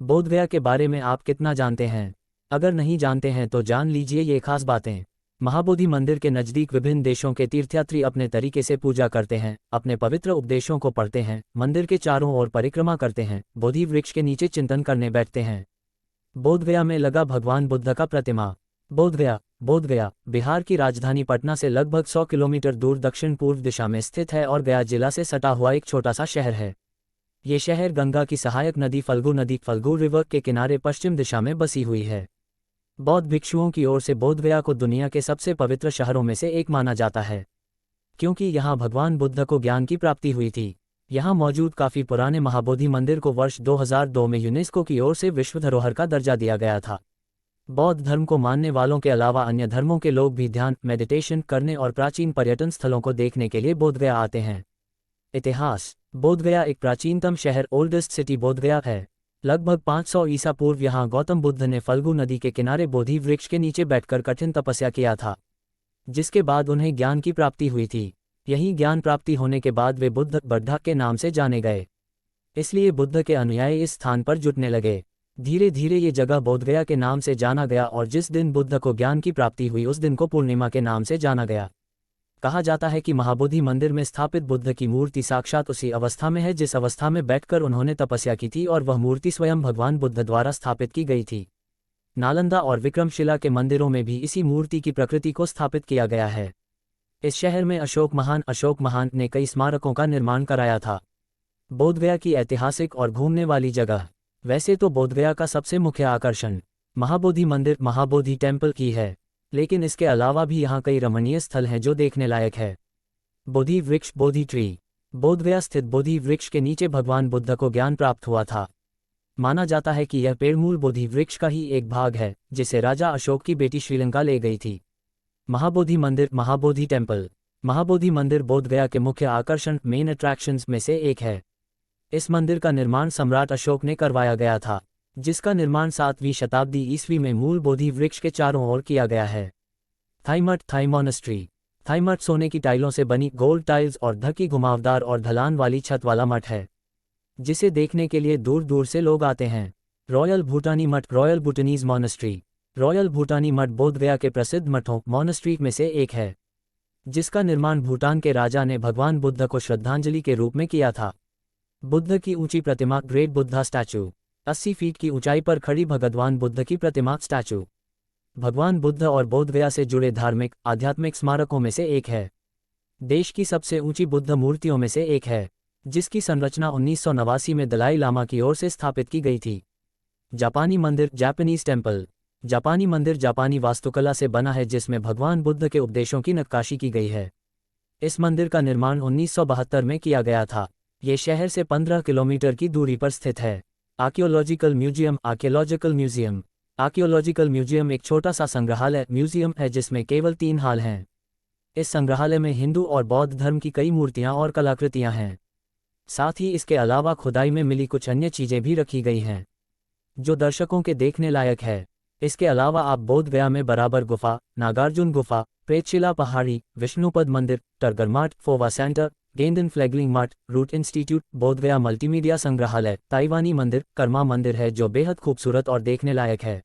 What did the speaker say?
बोधगया के बारे में आप कितना जानते हैं? अगर नहीं जानते हैं तो जान लीजिए ये खास बातें। महाबोधि मंदिर के नज़दीक विभिन्न देशों के तीर्थयात्री अपने तरीके से पूजा करते हैं, अपने पवित्र उपदेशों को पढ़ते हैं, मंदिर के चारों ओर परिक्रमा करते हैं, बोधि वृक्ष के नीचे चिंतन करने बैठते हैं। बोधगया में लगा भगवान बुद्ध का प्रतिमा। बोधगया बोधगया बिहार की राजधानी पटना से लगभग 100 किलोमीटर दूर दक्षिण पूर्व दिशा में स्थित है और गया जिला से सटा हुआ एक छोटा सा शहर है। ये शहर गंगा की सहायक नदी फल्गु रिवर के किनारे पश्चिम दिशा में बसी हुई है। बौद्ध भिक्षुओं की ओर से बोधगया को दुनिया के सबसे पवित्र शहरों में से एक माना जाता है, क्योंकि यहाँ भगवान बुद्ध को ज्ञान की प्राप्ति हुई थी। यहाँ मौजूद काफ़ी पुराने महाबोधि मंदिर को वर्ष 2002 में यूनेस्को की ओर से विश्व धरोहर का दर्जा दिया गया था। बौद्ध धर्म को मानने वालों के अलावा अन्य धर्मों के लोग भी ध्यान मेडिटेशन करने और प्राचीन पर्यटन स्थलों को देखने के लिए बोधगया आते हैं। इतिहास। बोधगया एक प्राचीनतम शहर ओल्डेस्ट सिटी बोधगया है। लगभग 500 ईसा पूर्व यहाँ गौतम बुद्ध ने फल्गु नदी के किनारे बोधि वृक्ष के नीचे बैठकर कठिन तपस्या किया था, जिसके बाद उन्हें ज्ञान की प्राप्ति हुई थी। यही ज्ञान प्राप्ति होने के बाद वे बुद्ध बड्ढा के नाम से जाने गए, इसलिए बुद्ध के अनुयायी इस स्थान पर जुटने लगे। धीरे धीरे ये जगह बोधगया के नाम से जाना गया और जिस दिन बुद्ध को ज्ञान की प्राप्ति हुई उस दिन को पूर्णिमा के नाम से जाना गया। कहा जाता है कि महाबोधि मंदिर में स्थापित बुद्ध की मूर्ति साक्षात उसी अवस्था में है जिस अवस्था में बैठकर उन्होंने तपस्या की थी, और वह मूर्ति स्वयं भगवान बुद्ध द्वारा स्थापित की गई थी। नालंदा और विक्रमशिला के मंदिरों में भी इसी मूर्ति की प्रकृति को स्थापित किया गया है। इस शहर में अशोक महान ने कई स्मारकों का निर्माण कराया था। बोधगया की ऐतिहासिक और घूमने वाली जगह। वैसे तो बोधगया का सबसे मुख्य आकर्षण महाबोधि मंदिर महाबोधि टेम्पल की है, लेकिन इसके अलावा भी यहाँ कई रमणीय स्थल हैं जो देखने लायक है। बोधि वृक्ष बोधि ट्री। बोधगया स्थित बोधि वृक्ष के नीचे भगवान बुद्ध को ज्ञान प्राप्त हुआ था। माना जाता है कि यह पेड़ मूल बोधि वृक्ष का ही एक भाग है, जिसे राजा अशोक की बेटी श्रीलंका ले गई थी। महाबोधि मंदिर महाबोधि टेम्पल। महाबोधि मंदिर बोधगया के मुख्य आकर्षण मेन अट्रैक्शंस में से एक है। इस मंदिर का निर्माण सम्राट अशोक ने करवाया गया था, जिसका निर्माण 7वीं शताब्दी ईस्वी में मूल बोधि वृक्ष के चारों ओर किया गया है। थाई मठ थाई मॉनेस्ट्री। थाई मठ सोने की टाइलों से बनी गोल्ड टाइल्स और ढकी घुमावदार और ढलान वाली छत वाला मठ है, जिसे देखने के लिए दूर दूर से लोग आते हैं। रॉयल भूटानी मठ रॉयल भूटानीज मॉनेस्ट्री। रॉयल भूटानी मठ बोधगया के प्रसिद्ध मठों मॉनेस्ट्री में से एक है, जिसका निर्माण भूटान के राजा ने भगवान बुद्ध को श्रद्धांजलि के रूप में किया था। बुद्ध की ऊंची प्रतिमा ग्रेट बुद्धा स्टैचू। 80 फीट की ऊंचाई पर खड़ी भगवान बुद्ध की प्रतिमा स्टैचू भगवान बुद्ध और बोधगया से जुड़े धार्मिक आध्यात्मिक स्मारकों में से एक है। देश की सबसे ऊंची बुद्ध मूर्तियों में से एक है, जिसकी संरचना 1989 में दलाई लामा की ओर से स्थापित की गई थी। जापानी मंदिर जापानीज टेम्पल। जापानी मंदिर जापानी वास्तुकला से बना है, जिसमें भगवान बुद्ध के उपदेशों की नक्काशी की गई है। इस मंदिर का निर्माण 1972 में किया गया था। ये शहर से 15 किलोमीटर की दूरी पर स्थित है। आर्कियोलॉजिकल म्यूजियम आर्कियोलॉजिकल म्यूजियम एक छोटा सा संग्रहालय म्यूजियम है, जिसमें केवल 3 हॉल हैं। इस संग्रहालय में हिंदू और बौद्ध धर्म की कई मूर्तियां और कलाकृतियां हैं। साथ ही इसके अलावा खुदाई में मिली कुछ अन्य चीजें भी रखी गई हैं, जो दर्शकों के देखने लायक है। इसके अलावा आप बोधगया में बराबर गुफा, नागार्जुन गुफा, प्रेतशिला पहाड़ी, विष्णुपद मंदिर, टरगर मठ, फोवा सेंटर, गेंदन फ्लैगलिंग मठ, रूट इंस्टीट्यूट, बोधगया मल्टीमीडिया संग्रहालय, ताइवानी मंदिर, कर्मा मंदिर है, जो बेहद खूबसूरत और देखने लायक है।